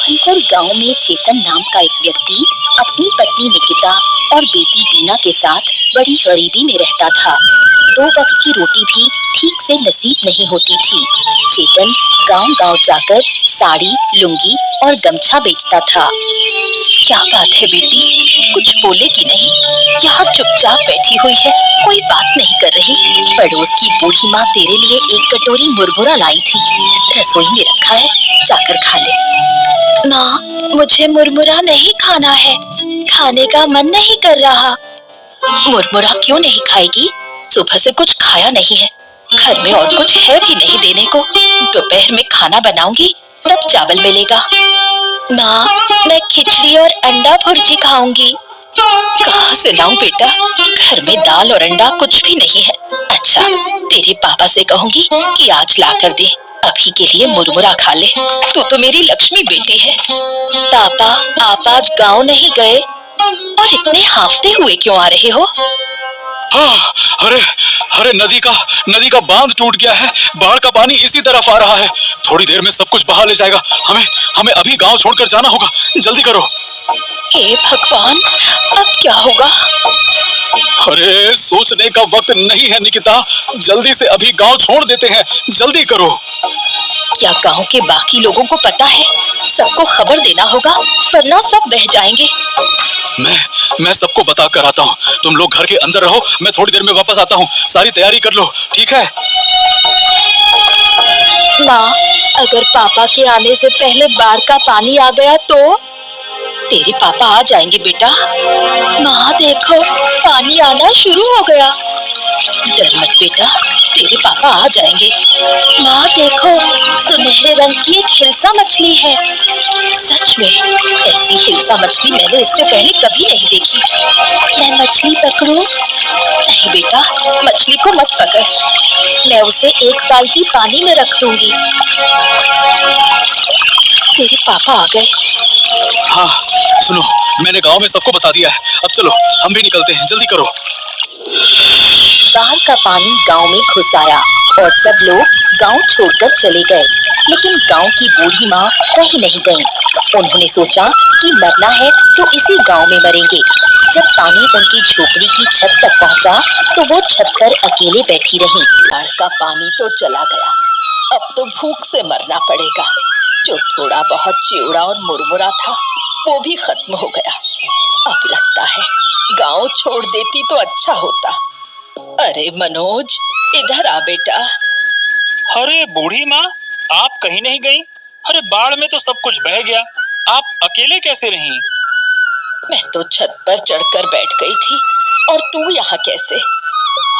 मोहनपुर गांव में चेतन नाम का एक व्यक्ति अपनी पत्नी निकिता और बेटी बीना के साथ बड़ी गरीबी में रहता था। 2 वक्त की रोटी भी ठीक से नसीब नहीं होती थी। चेतन गांव-गांव जाकर साड़ी, लुंगी और गमछा बेचता था। क्या बात है बेटी, कुछ बोले कि नहीं? यहाँ चुपचाप बैठी हुई है, कोई बात नहीं कर रही। पड़ोस की बूढ़ी माँ तेरे लिए एक कटोरी मुरमुरा लाई थी, रसोई में रखा है, जाकर खा ले। माँ, मुझे मुरमुरा नहीं खाना है, खाने का मन नहीं कर रहा। मुरमुरा क्यों नहीं खाएगी? सुबह से कुछ खाया नहीं है, घर में और कुछ है भी नहीं देने को। दोपहर में खाना बनाऊंगी, तब चावल मिलेगा। माँ, मैं खिचड़ी और अंडा भुर्जी खाऊंगी। कहाँ से लाऊं बेटा, घर में दाल और अंडा कुछ भी नहीं है। अच्छा, तेरे पापा से कहूंगी कि आज ला कर दे, अभी के लिए मुरमुरा खा ले। तू तो मेरी लक्ष्मी बेटी है। पापा, आप आज गांव नहीं गए और इतने हांफते हुए क्यों आ रहे हो? हाँ, अरे नदी का बांध टूट गया है। बाढ़ का पानी इसी तरफ आ रहा है। थोड़ी देर में सब कुछ बहा ले जाएगा। हमें अभी गांव छोड़कर जाना होगा। जल्दी करो। हे भगवान, अब क्या होगा? अरे सोचने का वक्त नहीं है निकिता, जल्दी से अभी गांव छोड़ देते हैं। जल्दी करो। क्या गांव के बाकी लोगों को पता है? सबको खबर देना होगा, वरना सब बह जाएंगे। मैं सबको बता कर आता हूँ। तुम लोग घर के अंदर रहो, मैं थोड़ी देर में वापस आता हूँ। सारी तैयारी कर लो, ठीक है? माँ, अगर पापा के आने से पहले बाढ़ का पानी आ गया तो? तेरे पापा आ जाएंगे बेटा। माँ देखो, पानी आना शुरू हो गया। डर मत बेटा, तेरे पापा आ जाएंगे। माँ देखो, सुनहरे रंग की एक हिल्सा मछली है। सच में, ऐसी हिल्सा मछली मैंने इससे पहले कभी नहीं देखी। मैं मछली पकड़ूं? नहीं बेटा, मछली को मत पकड़, मैं उसे एक बाल्टी पानी में रख दूंगी। तेरे पापा आ गए। हाँ, सुनो, मैंने गांव में सबको बता दिया है। अब चलो, हम भी निकलते हैं। जल्दी करो। बाढ़ का पानी गांव में घुस आया और सब लोग गांव छोड़कर चले गए। लेकिन गांव की बूढ़ी माँ कहीं नहीं गईं। उन्होंने सोचा कि मरना है तो इसी गांव में मरेंगे। जब पानी उनकी झोपड़ी की छत तक पहुंचा, तो वो छत पर अकेले बैठी रहीं। बाढ़ का पानी तो चला गया, अब तो भूख से मरना पड़ेगा। जो थोड़ा बहुत चिवड़ा और मुरमुरा था, वो भी खत्म हो गया। अब लगता है गांव छोड़ देती तो अच्छा होता। अरे मनोज, इधर आ बेटा। अरे बूढ़ी माँ, आप कहीं नहीं गई? अरे बाढ़ में तो सब कुछ बह गया, आप अकेले कैसे रहीं? मैं तो छत पर चढ़कर बैठ गई थी, और तू यहाँ कैसे?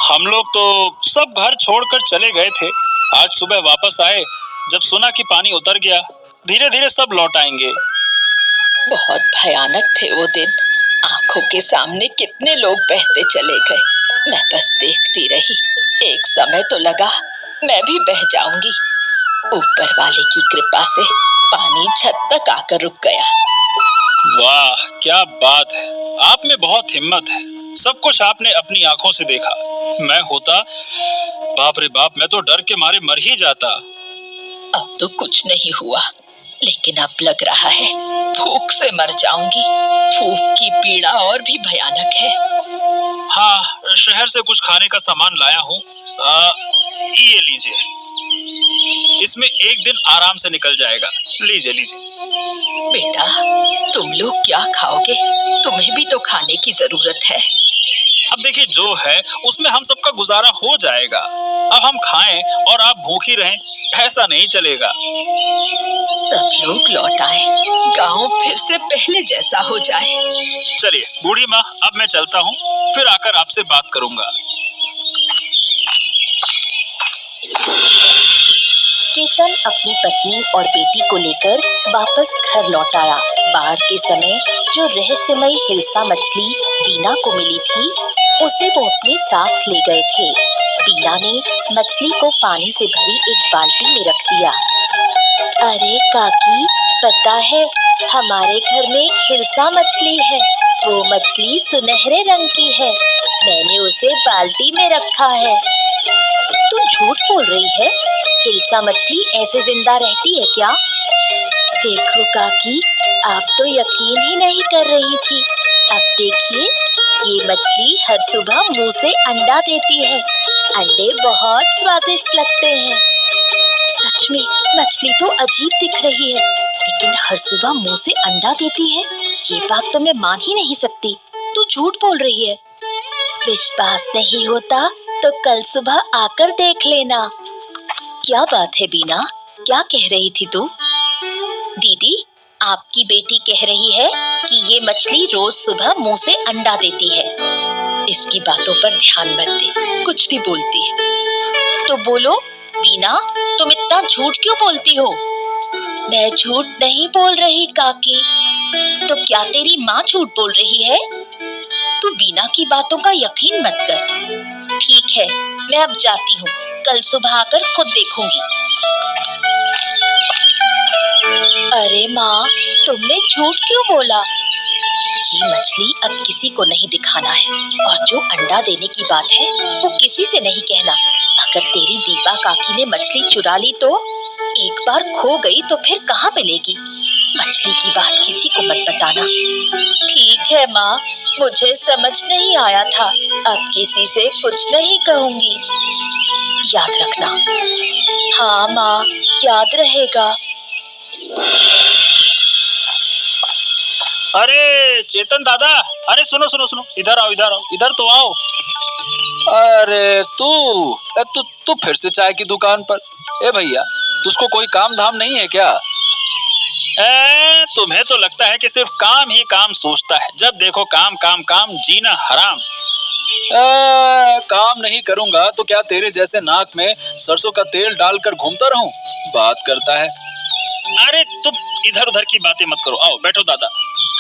हम लोग तो सब घर छोड़कर चले गए थे। आज सुबह वापस आए, जब सुना कि पानी उतर गया। धीरे धीरे सब लौट आएंगे। बहुत भयानक थे वो दिन। आंखों के सामने कितने लोग बहते चले गए। मैं बस देखती रही। एक समय तो लगा मैं भी बह जाऊंगी। ऊपर वाले की कृपा से पानी छत तक आकर रुक गया। वाह, क्या बात है! आप में बहुत हिम्मत है। सब कुछ आपने अपनी आंखों से देखा। मैं होता, बाप रे बाप, मैं तो डर के मारे मर ही जाता। अब तो कुछ नहीं हुआ, लेकिन अब लग रहा है भूख से मर जाऊंगी। भूख की पीड़ा और भी भयानक है। हाँ, शहर से कुछ खाने का सामान लाया हूँ। ये लीजिए, इसमें एक दिन आराम से निकल जाएगा। लीजिए लीजिए। बेटा, तुम लोग क्या खाओगे? तुम्हें भी तो खाने की जरूरत है। अब देखिए, जो है उसमें हम सबका गुजारा हो जाएगा। अब हम खाएं और आप भूखी रहें, ऐसा नहीं चलेगा। सब लोग लौट आए, गांव फिर से पहले जैसा हो जाए। चलिए बूढ़ी माँ, अब मैं चलता हूँ, फिर आकर आपसे बात करूंगा। चेतन अपनी पत्नी और बेटी को लेकर वापस घर लौट आया। बाढ़ के समय जो रहस्यमयी हिल्सा मछली बीना को मिली थी, उसे वो अपने साथ ले गए थे। बीना ने मछली को पानी से भरी एक बाल्टी में रख दिया। अरे काकी, पता है हमारे घर में एक हिल्सा मछली है। वो मछली सुनहरे रंग की है, मैंने उसे बाल्टी में रखा है। तू झूठ बोल रही है? हिल्सा मछली ऐसे जिंदा रहती है क्या? देखो काकी, आप तो यकीन ही नहीं कर रही थी। अब देखिए, ये मछली हर सुबह मुंह से अंडा देती है। अंडे बहुत स्वादिष्ट लगते हैं। सच में मछली तो अजीब दिख रही है, लेकिन हर सुबह मुंह से अंडा देती है, ये बात तो मैं मान ही नहीं सकती। तू झूठ बोल रही है। विश्वास नहीं होता तो कल सुबह आकर देख लेना। क्या बात है बीना, क्या कह रही थी तू? दीदी, आपकी बेटी कह रही है कि ये मछली रोज सुबह मुंह से अंडा देती है। इसकी बातों पर ध्यान मत दे, कुछ भी बोलती है। तो बोलो बीना, तुम इतना झूठ क्यों बोलती हो? मैं झूठ नहीं बोल रही काकी। तो क्या तेरी माँ झूठ बोल रही है? तू बीना की बातों का यकीन मत कर। ठीक है, मैं अब जाती हूँ, कल सुबह आकर खुद देखूंगी। अरे माँ, तुमने झूठ क्यों बोला? ये मछली अब किसी को नहीं दिखाना है, और जो अंडा देने की बात है वो किसी से नहीं कहना। अगर तेरी दीपा काकी ने मछली चुरा ली तो एक बार खो गई तो फिर कहाँ मिलेगी? मछली की बात किसी को मत बताना। ठीक है माँ, मुझे समझ नहीं आया था, अब किसी से कुछ नहीं कहूंगी। याद रखना। हाँ माँ, याद रहेगा। अरे चेतन दादा, अरे सुनो सुनो सुनो, इधर आओ इधर आओ, इधर तो आओ। अरे तू फिर से चाय की दुकान पर? ए भैया, तुझको कोई काम धाम नहीं है क्या? तुम्हें तो लगता है कि सिर्फ काम ही काम सोचता है। जब देखो काम काम काम, जीना हराम। काम नहीं करूंगा तो क्या तेरे जैसे नाक में सरसों का तेल डालकर घूमता रहूं? बात करता है। अरे तुम इधर उधर की बातें मत करो, आओ बैठो दादा।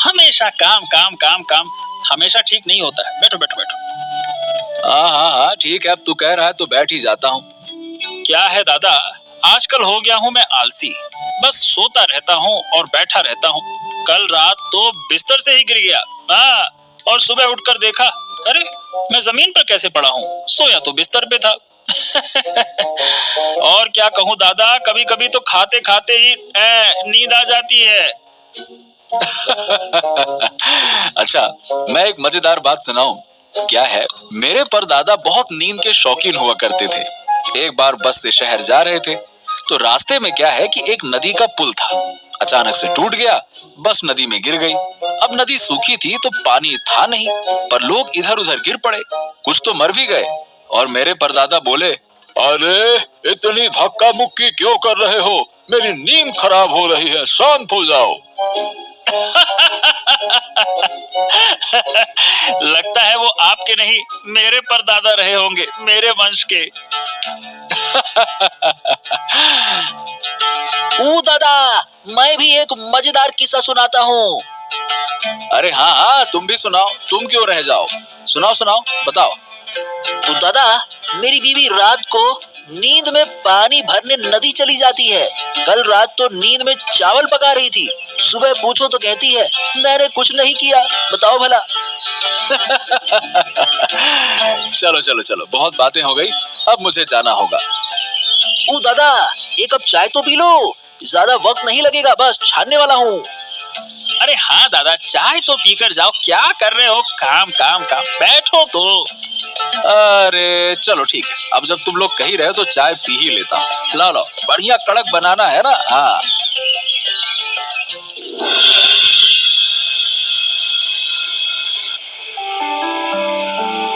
हमेशा काम काम काम काम हमेशा ठीक नहीं होता है। बैठो बैठो बैठो। हाँ, ठीक है, अब तू कह रहा है तो बैठ ही जाता हूँ। क्या है दादा, आजकल हो गया हूँ मैं आलसी। बस सोता रहता हूँ और बैठा रहता हूँ। कल रात तो बिस्तर से ही गिर गया। और सुबह उठकर देखा, अरे मैं जमीन पर कैसे पड़ा हूँ? सोया तो बिस्तर पे था। और क्या कहूँ दादा, कभी कभी तो खाते खाते ही नींद आ जाती है। अच्छा, मैं एक मजेदार बात सुनाऊं? क्या है, मेरे परदादा बहुत नींद के शौकीन हुआ करते थे। एक बार बस से शहर जा रहे थे तो रास्ते में क्या है कि एक नदी का पुल था, अचानक से टूट गया। बस नदी में गिर गई। अब नदी सूखी थी तो पानी था नहीं, पर लोग इधर उधर गिर पड़े, कुछ तो मर भी गए। और मेरे परदादा बोले, अरे इतनी धक्का मुक्की क्यों कर रहे हो? मेरी नींद खराब हो रही है, शांत हो जाओ। लगता है वो आपके नहीं, मेरे परदादा रहे होंगे, मेरे वंश के। ओ दादा, मैं भी एक मजेदार किस्सा सुनाता हूँ। अरे हाँ, तुम भी सुनाओ, तुम क्यों रह जाओ? सुनाओ सुनाओ, बताओ। तो दादा, मेरी बीवी रात को नींद में पानी भरने नदी चली जाती है। कल रात तो नींद में चावल पका रही थी। सुबह पूछो तो कहती है मैंने कुछ नहीं किया। बताओ भला। चलो चलो चलो, बहुत बातें हो गई, अब मुझे जाना होगा। ओ दादा, एक कप चाय तो पी लो, ज्यादा वक्त नहीं लगेगा, बस छानने वाला हूँ। अरे हाँ दादा, चाय तो पीकर जाओ, क्या कर रहे हो? काम काम काम, बैठो तो। अरे चलो ठीक है, अब जब तुम लोग कह रहे हो तो चाय पी ही लेता हूँ। लो लो, बढ़िया कड़क बनाना है ना? हाँ।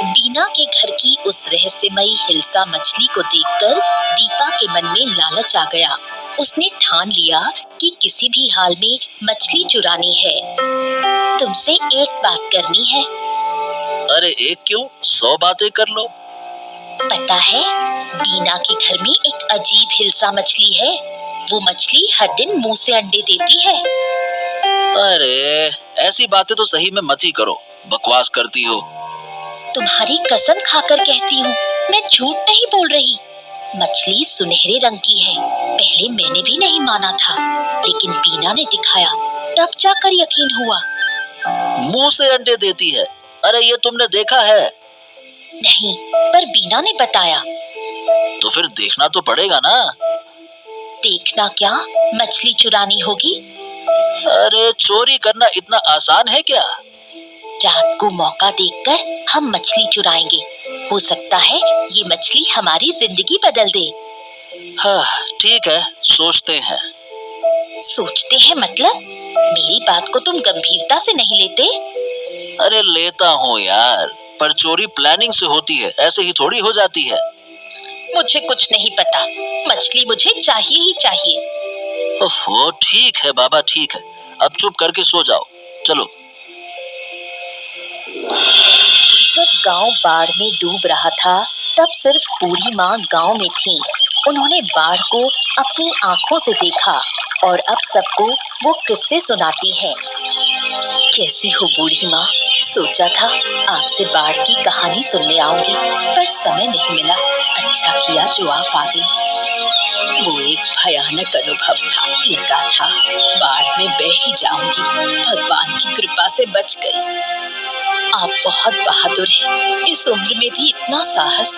बीना के घर की उस रहस्यमयी हिल्सा मछली को देखकर दीपा के मन में लालच आ गया। उसने ठान लिया कि किसी भी हाल में मछली चुरानी है। तुमसे एक बात करनी है। अरे एक क्यों, 100 बातें कर लो। पता है, बीना के घर में एक अजीब हिल्सा मछली है। वो मछली हर दिन मुंह से अंडे देती है। अरे ऐसी बातें तो सही में मत ही करो, बकवास करती हो। तुम्हारी कसम खाकर कहती हूँ, मैं झूठ नहीं बोल रही। मछली सुनहरे रंग की है। पहले मैंने भी नहीं माना था, लेकिन बीना ने दिखाया, तब जाकर यकीन हुआ। मुंह से अंडे देती है? अरे ये तुमने देखा है? नहीं, पर बीना ने बताया। तो फिर देखना तो पड़ेगा ना। देखना क्या, मछली चुरानी होगी। अरे चोरी करना इतना आसान है क्या? रात को मौका देखकर हम मछली चुराएंगे। हो सकता है ये मछली हमारी जिंदगी बदल दे। हाँ, ठीक है, सोचते हैं। सोचते हैं मतलब? मेरी बात को तुम गंभीरता से नहीं लेते? अरे लेता हूँ यार, पर चोरी प्लानिंग से होती है, ऐसे ही थोड़ी हो जाती है। मुझे कुछ नहीं पता, मछली मुझे चाहिए ही चाहिए। ओफो, ठीक है बाबा, ठीक है, अब चुप करके सो जाओ। चलो। जब गांव बाढ़ में डूब रहा था, तब सिर्फ बूढ़ी माँ गांव में थी। उन्होंने बाढ़ को अपनी आंखों से देखा और अब सबको वो किस्से सुनाती हैं। कैसे हो बूढ़ी माँ? सोचा था आपसे बाढ़ की कहानी सुनने आऊंगी, पर समय नहीं मिला। अच्छा किया जो आप आ गई। वो एक भयानक अनुभव था। लगा था बाढ़ में बह ही जाऊंगी, भगवान की कृपा से बच गई। आप बहुत बहादुर हैं, इस उम्र में भी इतना साहस।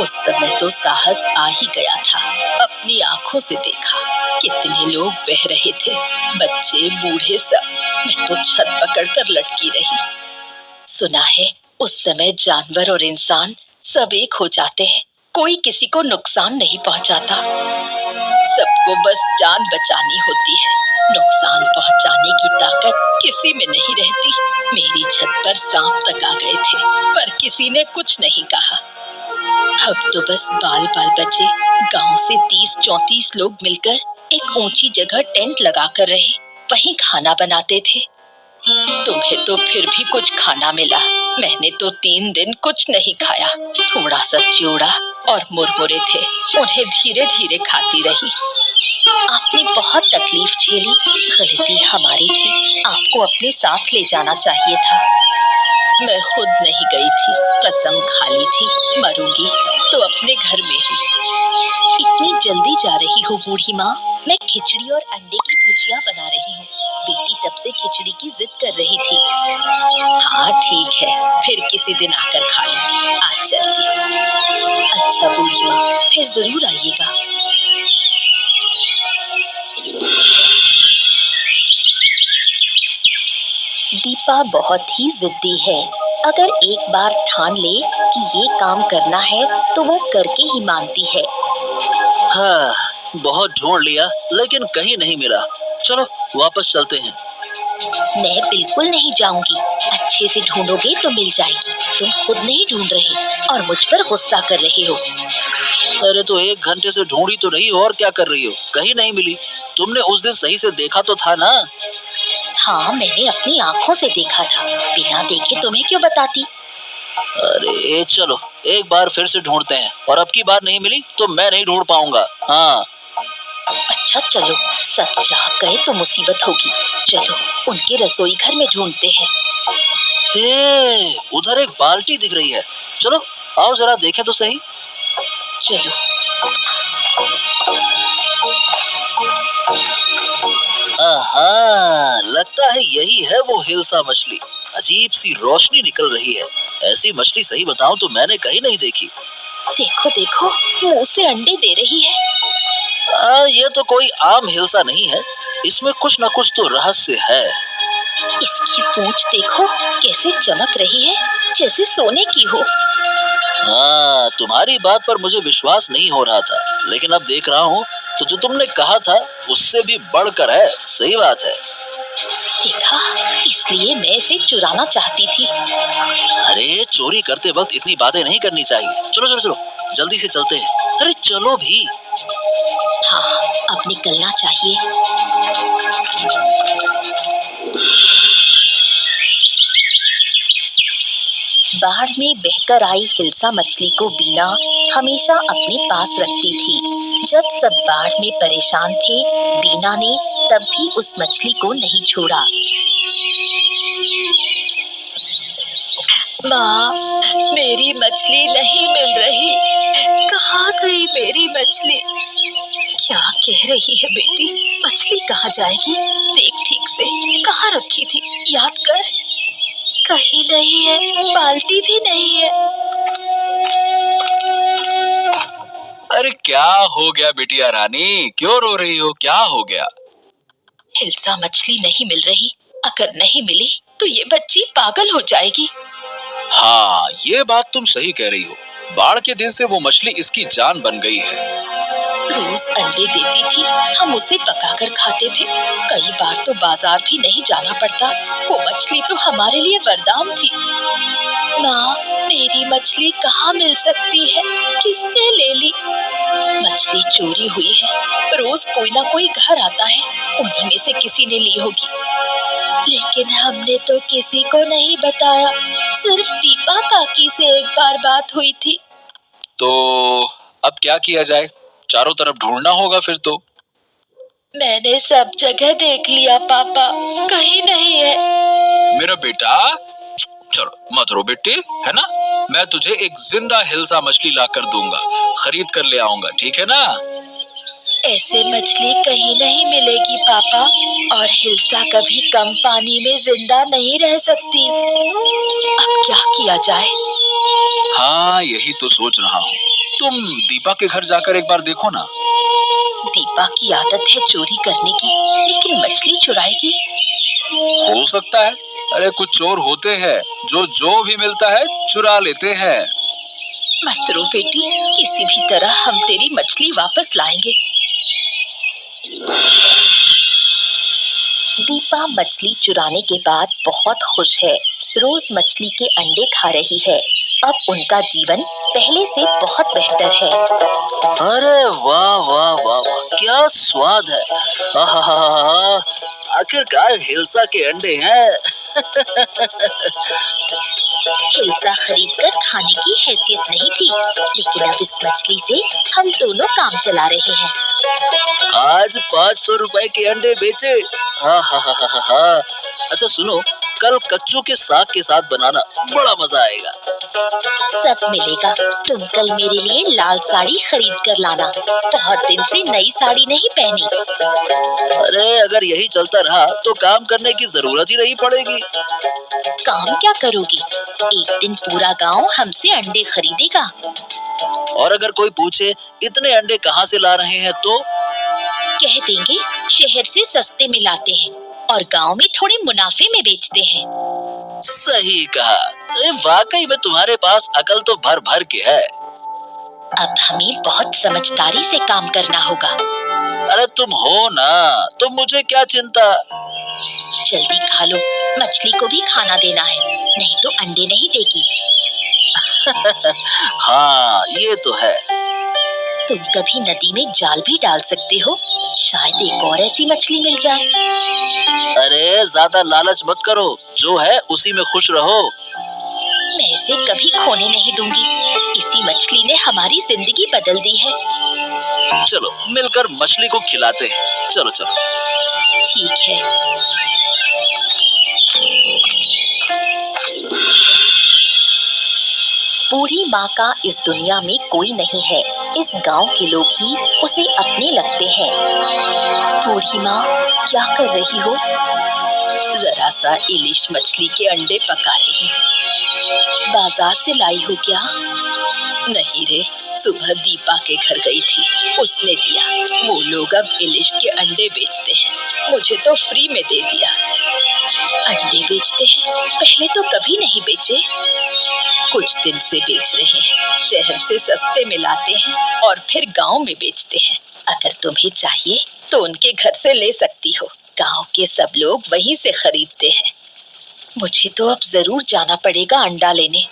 उस समय तो साहस आ ही गया था। अपनी आंखों से देखा कितने लोग बह रहे थे, बच्चे बूढ़े सब। मैं तो छत पकड़कर लटकी रही। सुना है उस समय जानवर और इंसान सब एक हो जाते हैं, कोई किसी को नुकसान नहीं पहुंचाता। सबको बस जान बचानी होती है, नुकसान पहुंचाने की ताकत किसी में नहीं रहती। मेरी छत पर सांप तक आ गए थे, पर किसी ने कुछ नहीं कहा। हम तो बस बाल बाल बचे। गांव से 30-34 लोग मिलकर एक ऊंची जगह टेंट लगाकर रहे, वहीं खाना बनाते थे। तुम्हें तो फिर भी कुछ खाना मिला, मैंने तो 3 दिन कुछ नहीं खाया। थोड़ा सा चिवड़ा और मुरमुरे थे, उन्हें धीरे धीरे खाती रही। आपने बहुत तकलीफ झेली, गलती हमारी थी। आपको अपने साथ ले जाना चाहिए था। मैं खुद नहीं गई थी, कसम खा ली थी, मरूंगी तो अपने घर में ही। इतनी जल्दी जा रही हो बूढ़ी माँ? मैं खिचड़ी और अंडे की भुजिया बना रही हूँ। बेटी तब से खिचड़ी की जिद कर रही थी। हाँ ठीक है, फिर किसी दिन आकर खा लूंगी, आज चलती हूँ। अच्छा बूढ़ी माँ, फिर जरूर आइएगा। दीपा बहुत ही जिद्दी है। अगर एक बार ठान ले कि ये काम करना है तो वो करके ही मानती है। हाँ, बहुत ढूंढ लिया लेकिन कहीं नहीं मिला। चलो वापस चलते हैं। मैं बिल्कुल नहीं जाऊंगी, अच्छे से ढूंढोगे तो मिल जाएगी। तुम खुद नहीं ढूंढ रहे और मुझ पर गुस्सा कर रहे हो। अरे तो 1 घंटे से ढूंढी तो रही हो, और क्या कर रही हो? कहीं नहीं मिली। तुमने उस दिन सही से देखा तो था ना? हाँ, मैंने अपनी आंखों से देखा था, बिना देखे तुम्हें क्यों बताती। अरे चलो एक बार फिर से ढूंढते हैं, और अब की बार नहीं मिली तो मैं नहीं ढूंढ पाऊंगा। हाँ अच्छा चलो, सब जाग गए तो मुसीबत होगी। चलो उनके रसोई घर में ढूंढते हैं। उधर एक बाल्टी दिख रही है, चलो आओ जरा देखें तो सही। चलो। आहा, लगता है यही है वो हिल्सा मछली। अजीब सी रोशनी निकल रही है। ऐसी मछली सही बताऊं तो मैंने कहीं नहीं देखी। देखो देखो, मुंह से अंडे दे रही है। ये तो कोई आम हिल्सा नहीं है, इसमें कुछ न कुछ तो रहस्य है। इसकी पूंछ देखो कैसे चमक रही है, जैसे सोने की हो। हाँ, तुम्हारी बात पर मुझे विश्वास नहीं हो रहा था, लेकिन अब देख रहा हूँ तो जो तुमने कहा था उससे भी बढ़कर है। सही बात है। देखा, इसलिए मैं इसे चुराना चाहती थी। अरे चोरी करते वक्त इतनी बातें नहीं करनी चाहिए। चलो चलो चलो, जल्दी से चलते हैं। अरे चलो भी। हाँ, अब निकलना चाहिए। बाढ़ में बहकर आई हिल्सा मछली को बीना हमेशा अपने पास रखती थी। जब सब बाढ़ में परेशान थे, बीना ने तब भी उस मछली को नहीं छोड़ा। माँ, मेरी मछली नहीं मिल रही। कहाँ गई मेरी मछली? क्या कह रही है बेटी? मछली कहाँ जाएगी? देख ठीक से, कहाँ रखी थी, याद कर। कहीं नहीं है, बाल्टी भी नहीं है। अरे क्या हो गया बिटिया रानी, क्यों रो रही हो? क्या हो गया? हिल्सा मछली नहीं मिल रही। अगर नहीं मिली तो ये बच्ची पागल हो जाएगी। हाँ, ये बात तुम सही कह रही हो। बाढ़ के दिन से वो मछली इसकी जान बन गई है। रोज अंडे देती थी, हम उसे पकाकर खाते थे। कई बार तो बाजार भी नहीं जाना पड़ता। वो मछली तो हमारे लिए वरदान थी। माँ, मेरी मछली कहाँ मिल सकती है? किसने ले ली? मछली चोरी हुई है। रोज कोई ना कोई घर आता है, उन्हीं में से किसी ने ली होगी। लेकिन हमने तो किसी को नहीं बताया। सिर्फ दीपा काकी से एक बार बात हुई थी। तो अब क्या किया जाए? चारों तरफ ढूंढना होगा फिर तो। मैंने सब जगह देख लिया पापा, कहीं नहीं है। मेरा बेटा, चलो मत रो बेटे, है ना? मैं तुझे एक जिंदा हिल्सा मछली ला कर दूंगा, खरीद कर ले आऊंगा, ठीक है ना? ऐसे मछली कहीं नहीं मिलेगी पापा, और हिल्सा कभी कम पानी में जिंदा नहीं रह सकती। अब क्या किया जाए? हाँ, यही तो सोच रहा हूँ। तुम दीपा के घर जाकर एक बार देखो ना। दीपा की आदत है चोरी करने की, लेकिन मछली चुराएगी? हो सकता है। अरे कुछ चोर होते हैं जो भी मिलता है चुरा लेते हैं। मत रो बेटी, किसी भी तरह हम तेरी मछली वापस लाएंगे। दीपा मछली चुराने के बाद बहुत खुश है। रोज मछली के अंडे खा रही है। अब उनका जीवन पहले से बहुत बेहतर है। अरे वाह वाह वाह वाह, क्या स्वाद है। आहाहाहा, आखिरकार हिल्सा के अंडे हैं। हिल्सा खरीदकर खाने की हैसियत नहीं थी, लेकिन अब इस मछली से हम दोनों काम चला रहे हैं। आज 500 रुपए के अंडे बेचे। आहाहाहा। अच्छा सुनो, कल कच्चू के साग के साथ बनाना, बड़ा मजा आएगा। सब मिलेगा। तुम कल मेरे लिए लाल साड़ी खरीद कर लाना। बहुत दिन से नई साड़ी नहीं पहनी। अरे अगर यही चलता रहा तो काम करने की जरूरत ही नहीं पड़ेगी। काम क्या करोगी? एक दिन पूरा गांव हमसे अंडे खरीदेगा। और अगर कोई पूछे इतने अंडे कहाँ से ला रहे हैं तो कह देंगे शहर से सस्ते में लाते हैं और गांव में थोड़े मुनाफे में बेचते हैं। सही कहा। वाकई में तुम्हारे पास अकल तो भर भर के है। अब हमें बहुत समझदारी से काम करना होगा। अरे तुम हो ना, तो मुझे क्या चिंता। जल्दी खा लो, मछली को भी खाना देना है, नहीं तो अंडे नहीं देगी। हाँ ये तो है। तुम कभी नदी में जाल भी डाल सकते हो, शायद एक और ऐसी मछली मिल जाए। अरे ज्यादा लालच मत करो, जो है उसी में खुश रहो। मैं इसे कभी खोने नहीं दूंगी। इसी मछली ने हमारी जिंदगी बदल दी है। चलो मिलकर मछली को खिलाते हैं। चलो चलो। ठीक है। बूढ़ी माँ का इस दुनिया में कोई नहीं है। इस गांव के लोग ही उसे अपने लगते हैं। बूढ़ी माँ, क्या कर रही हो? जरा सा इलिश मछली के अंडे पका रही हूँ। बाजार से लाई हो क्या? नहीं रे, सुबह दीपा के घर गई थी, उसने दिया। वो लोग अब इलिश के अंडे बेचते हैं, मुझे तो फ्री में दे दिया। अंडे बेचते हैं? पहले तो कभी नहीं बेचे। कुछ दिन से बेच रहे हैं। शहर से सस्ते में लाते हैं और फिर गांव में बेचते हैं। अगर तुम्हें चाहिए तो उनके घर से ले सकती हो। गांव के सब लोग वहीं से खरीदते हैं। मुझे तो अब जरूर जाना पड़ेगा अंडा लेने।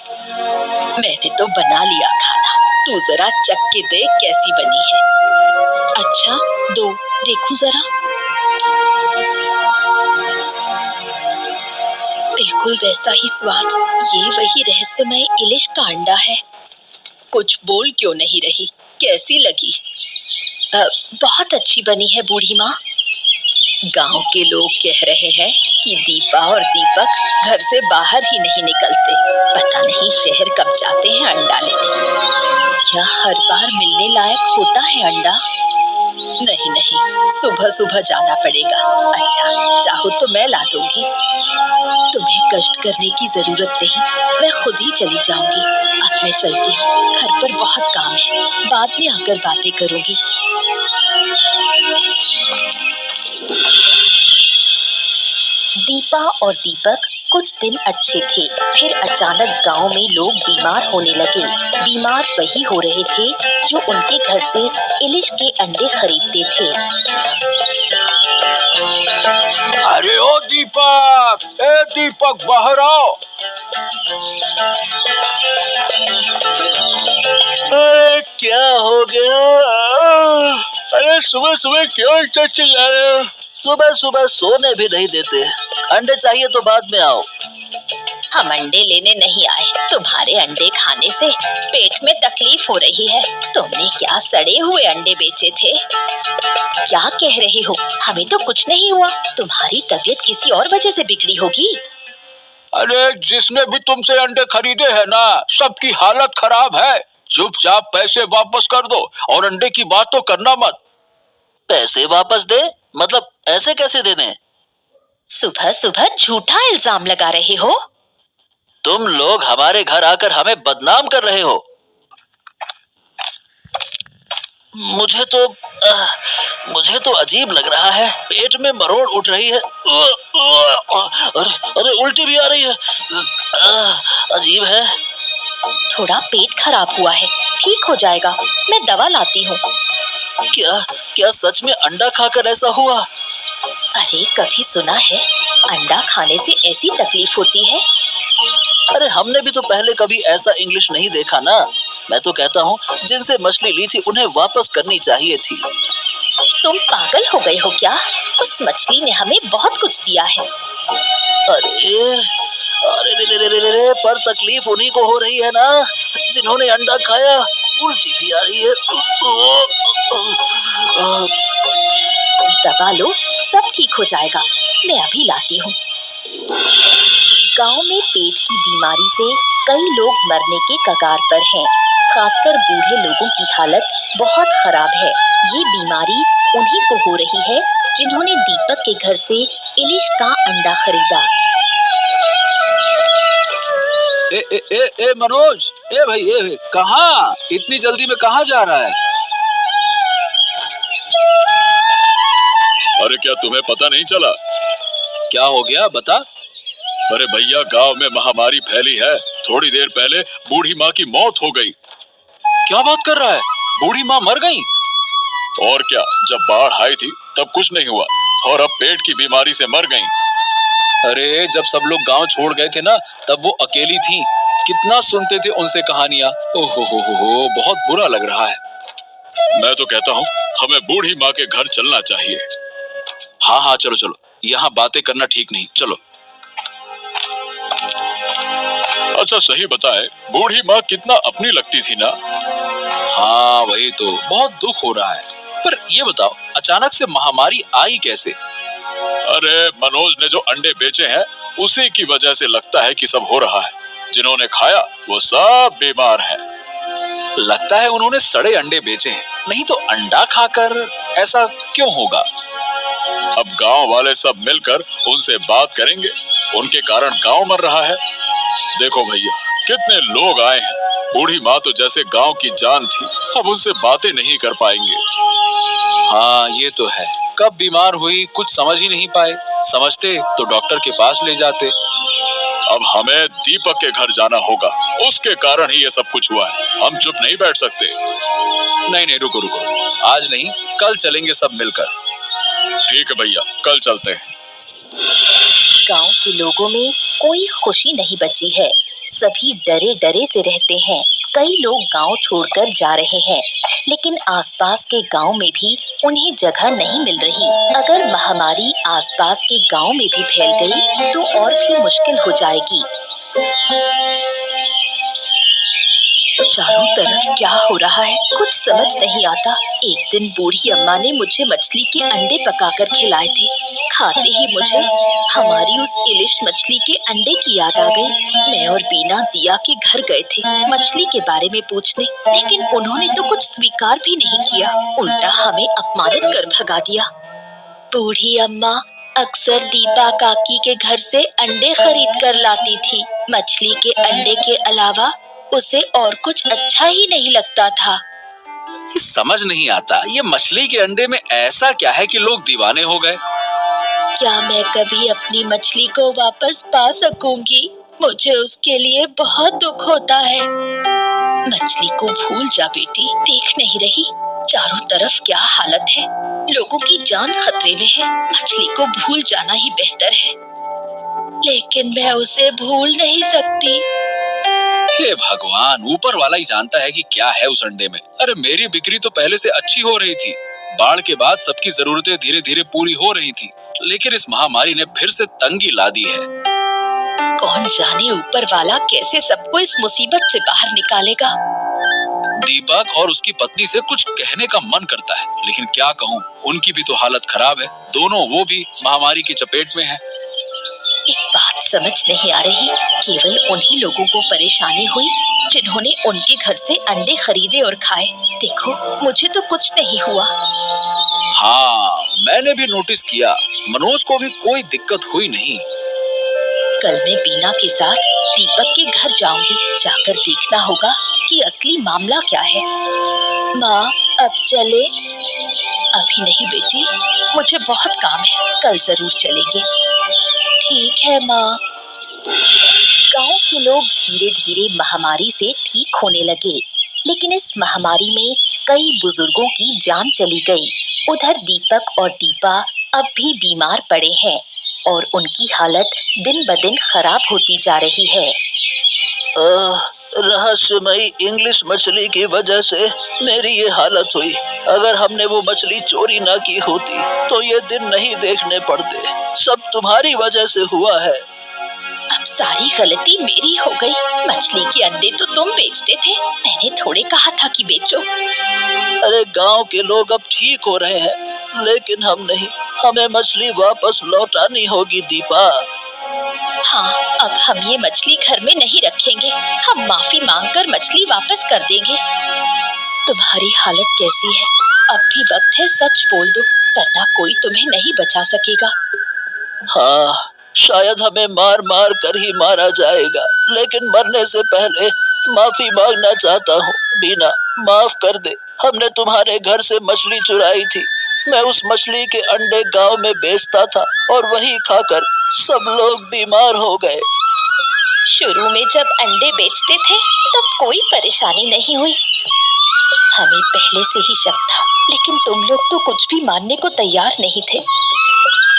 मैंने तो बना लिया खाना, तू जरा चख के देख कैसी बनी है। अच्छा, दो, देखूं जरा। बिल्कुल वैसा ही स्वाद। ये वही रहस्यमय इलिश का अंडा है। कुछ बोल क्यों नहीं रही? कैसी लगी? बहुत अच्छी बनी है बूढ़ी माँ। गांव के लोग कह रहे हैं कि दीपा और दीपक घर से बाहर ही नहीं निकलते। पता नहीं शहर कब जाते हैं अंडा लेने। क्या हर बार मिलने लायक होता है अंडा? नहीं नहीं, सुबह सुबह जाना पड़ेगा। अच्छा, चाहो तो मैं ला दूंगी। तुम्हें कष्ट करने की जरूरत नहीं, मैं खुद ही चली जाऊंगी। अब मैं चलती हूँ, घर पर बहुत काम है, बाद में आकर बातें करूंगी। दीपा और दीपक कुछ दिन अच्छे थे, फिर अचानक गांव में लोग बीमार होने लगे। बीमार वही हो रहे थे जो उनके घर से इलिश के अंडे खरीदते थे। अरे ओ दीपक, ए दीपक बाहर आओ। अरे क्या हो गया? अरे सुबह सुबह क्यों इतना चिल्ला रहे हो? सुबह सुबह सोने भी नहीं देते। अंडे चाहिए तो बाद में आओ। हम अंडे लेने नहीं आए, तुम्हारे अंडे खाने से पेट में तकलीफ हो रही है। तुमने क्या सड़े हुए अंडे बेचे थे? क्या कह रहे हो? हमें तो कुछ नहीं हुआ, तुम्हारी तबीयत किसी और वजह से बिगड़ी होगी। अरे जिसने भी तुमसे अंडे खरीदे हैं ना, सबकी हालत खराब है। चुपचाप पैसे वापस कर दो और अंडे की बात तो करना मत। पैसे वापस दे? मतलब ऐसे कैसे देने? सुबह सुबह झूठा इल्जाम लगा रहे हो। तुम लोग हमारे घर आकर हमें बदनाम कर रहे हो। मुझे तो अजीब लग रहा है। पेट में मरोड़ उठ रही है। अरे उल्टी भी आ रही है। अजीब है। थोड़ा पेट खराब हुआ है, ठीक हो जाएगा। मैं दवा लाती हूँ। क्या सच में अंडा खाकर ऐसा हुआ? अरे कभी सुना है अंडा खाने से ऐसी तकलीफ होती है? अरे हमने भी तो पहले कभी ऐसा इंग्लिश नहीं देखा ना। मैं तो कहता हूँ जिनसे मछली ली थी उन्हें वापस करनी चाहिए थी। तुम पागल हो गए हो क्या? उस मछली ने हमें बहुत कुछ दिया है। अरे पर तकलीफ उन्हीं को हो रही है ना जिन्होंने अंडा खाया। उल्टी भी आ रही है। दवा लो, सब ठीक हो जाएगा। मैं अभी लाती हूँ। गांव में पेट की बीमारी से कई लोग मरने के कगार पर हैं। खासकर बूढ़े लोगों की हालत बहुत खराब है। ये बीमारी उन्हीं को हो रही है जिन्होंने दीपक के घर से इलिश का अंडा खरीदा। ए मनोज, ए भाई, कहाँ? इतनी जल्दी में कहाँ जा रहा है? अरे क्या तुम्हें पता नहीं चला? क्या हो गया, बता। अरे भैया, गांव में महामारी फैली है। थोड़ी देर पहले बूढ़ी माँ की मौत हो गई। क्या बात कर रहा है? बूढ़ी माँ मर गई? और क्या, जब बाढ़ आई थी तब कुछ नहीं हुआ और अब पेट की बीमारी से मर गई। अरे जब सब लोग गांव छोड़ गए थे ना, तब वो अकेली थी। कितना सुनते थे उनसे कहानियां। ओहो, बहुत बुरा लग रहा है। मैं तो कहता हूँ हमें बूढ़ी माँ के घर चलना चाहिए। हाँ, चलो। यहाँ बातें करना ठीक नहीं, चलो। अच्छा सही बताए, बूढ़ी माँ कितना अपनी लगती थी ना। हाँ वही तो, बहुत दुख हो रहा है। पर ये बताओ, अचानक से महामारी आई कैसे? अरे मनोज ने जो अंडे बेचे हैं उसी की वजह से लगता है कि सब हो रहा है। जिन्होंने खाया वो सब बीमार हैं। लगता है उन्होंने सड़े अंडे बेचे हैं, नहीं तो अंडा खाकर ऐसा क्यों होगा? अब गांव वाले सब मिलकर उनसे बात करेंगे। उनके कारण गांव मर रहा है। देखो भैया, कितने लोग आए हैं। बूढ़ी माँ तो जैसे गांव की जान थी, अब उनसे बातें नहीं कर पाएंगे। हाँ ये तो है। कब बीमार हुई कुछ समझ ही नहीं पाए। समझते तो डॉक्टर के पास ले जाते। अब हमें दीपक के घर जाना होगा। उसके कारण ही ये सब कुछ हुआ है। हम चुप नहीं बैठ सकते। नहीं, रुको। आज नहीं, कल चलेंगे सब मिलकर। ठीक है भैया, कल चलते हैं। गांव के लोगों में कोई खुशी नहीं बची है। सभी डरे से रहते हैं। कई लोग गांव छोड़कर जा रहे हैं, लेकिन आसपास के गांव में भी उन्हें जगह नहीं मिल रही। अगर महामारी आसपास के गांव में भी फैल गई तो और भी मुश्किल हो जाएगी। चारों तरफ क्या हो रहा है कुछ समझ नहीं आता। एक दिन बूढ़ी अम्मा ने मुझे मछली के अंडे पकाकर खिलाए थे। खाते ही मुझे हमारी उस इलिश मछली के अंडे की याद आ गई। मैं और बीना दिया के घर गए थे मछली के बारे में पूछने, लेकिन उन्होंने तो कुछ स्वीकार भी नहीं किया, उल्टा हमें अपमानित कर भगा दिया। बूढ़ी अम्मा अक्सर दीपा काकी के घर से अंडे खरीद कर लाती थी। मछली के अंडे के अलावा उसे और कुछ अच्छा ही नहीं लगता था। समझ नहीं आता, ये मछली के अंडे में ऐसा क्या है कि लोग दीवाने हो गए? क्या मैं कभी अपनी मछली को वापस पा सकूंगी? मुझे उसके लिए बहुत दुख होता है। मछली को भूल जा बेटी, देख नहीं रही चारों तरफ क्या हालत है। लोगों की जान खतरे में है। मछली को भूल जाना ही बेहतर है, लेकिन मैं उसे भूल नहीं सकती। हे भगवान, ऊपर वाला ही जानता है कि क्या है उस अंडे में। अरे मेरी बिक्री तो पहले से अच्छी हो रही थी। बाढ़ के बाद सबकी जरूरतें धीरे धीरे पूरी हो रही थी, लेकिन इस महामारी ने फिर से तंगी ला दी है। कौन जाने ऊपर वाला कैसे सबको इस मुसीबत से बाहर निकालेगा। दीपक और उसकी पत्नी से कुछ कहने का मन करता है, लेकिन क्या कहूँ, उनकी भी तो हालत खराब है। दोनों वो भी महामारी की चपेट में है। एक बात समझ नहीं आ रही, केवल उन्हीं लोगों को परेशानी हुई जिन्होंने उनके घर से अंडे खरीदे और खाए। देखो, मुझे तो कुछ नहीं हुआ। हाँ, मैंने भी नोटिस किया, मनोज को भी कोई दिक्कत हुई नहीं। कल मैं बीना के साथ दीपक के घर जाऊंगी। जाकर देखना होगा कि असली मामला क्या है। माँ, अब चले? अभी नहीं बेटी, मुझे बहुत काम है, कल जरूर चलेंगे। ठीक है माँ। गांव के लोग धीरे धीरे महामारी से ठीक होने लगे, लेकिन इस महामारी में कई बुजुर्गों की जान चली गई। उधर दीपक और दीपा अब भी बीमार पड़े हैं और उनकी हालत दिन ब दिन खराब होती जा रही है। रहस्यमयी इंग्लिश मछली की वजह से मेरी ये हालत हुई। अगर हमने वो मछली चोरी ना की होती तो ये दिन नहीं देखने पड़ते। सब तुम्हारी वजह से हुआ है। अब सारी गलती मेरी हो गई। मछली के अंडे तो तुम बेचते थे, मैंने थोड़े कहा था कि बेचो। अरे गांव के लोग अब ठीक हो रहे हैं, लेकिन हम नहीं। हमें मछली वापस लौटानी होगी दीपा। हाँ, अब हम ये मछली घर में नहीं रखेंगे। हम माफी मांगकर मछली वापस कर देंगे। तुम्हारी हालत कैसी है? अब भी वक्त है, सच बोल दो, वरना कोई तुम्हें नहीं बचा सकेगा। हाँ, शायद हमें मार मार कर ही मारा जाएगा, लेकिन मरने से पहले माफी मांगना चाहता हूँ। बीना, माफ कर दे। हमने तुम्हारे घर से मछली चुराई थी। मैं उस मछली के अंडे गांव में बेचता था और वही खाकर सब लोग बीमार हो गए। शुरू में जब अंडे बेचते थे तब कोई परेशानी नहीं हुई। हमें पहले से ही शक था, लेकिन तुम लोग तो कुछ भी मानने को तैयार नहीं थे।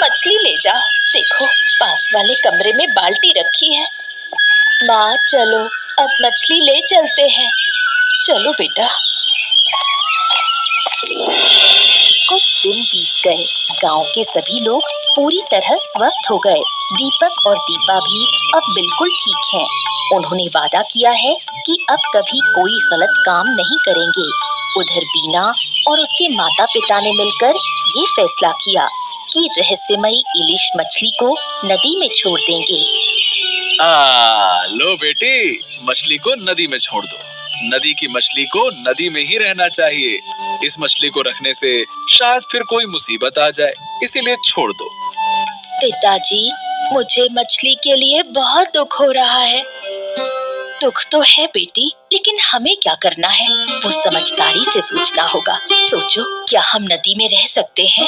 मछली ले जाओ, देखो पास वाले कमरे में बाल्टी रखी है। माँ चलो, अब मछली ले चलते हैं। चलो बेटा। कुछ दिन बीत गए। गांव के सभी लोग पूरी तरह स्वस्थ हो गए। दीपक और दीपा भी अब बिल्कुल ठीक हैं। उन्होंने वादा किया है कि अब कभी कोई गलत काम नहीं करेंगे। उधर बीना और उसके माता पिता ने मिलकर ये फैसला किया कि रहस्यमयी इलिश मछली को नदी में छोड़ देंगे। लो बेटी, मछली को नदी में छोड़ दो। नदी की मछली को नदी में ही रहना चाहिए। इस मछली को रखने से शायद फिर कोई मुसीबत आ जाए, इसीलिए छोड़ दो। पिताजी, मुझे मछली के लिए बहुत दुख हो रहा है। दुख तो है बेटी, लेकिन हमें क्या करना है, वो समझदारी से सोचना होगा। सोचो, क्या हम नदी में रह सकते हैं?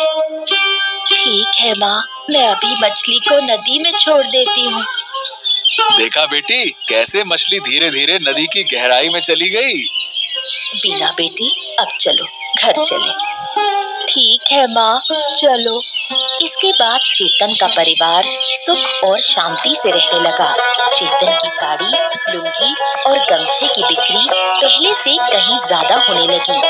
ठीक है माँ, मैं अभी मछली को नदी में छोड़ देती हूँ। देखा बेटी, कैसे मछली धीरे धीरे नदी की गहराई में चली गई। बीना बेटी, अब चलो घर चले। ठीक है माँ, चलो। इसके बाद चेतन का परिवार सुख और शांति से रहने लगा। चेतन की साड़ी, लुंगी और गमछे की बिक्री पहले से कहीं ज्यादा होने लगी।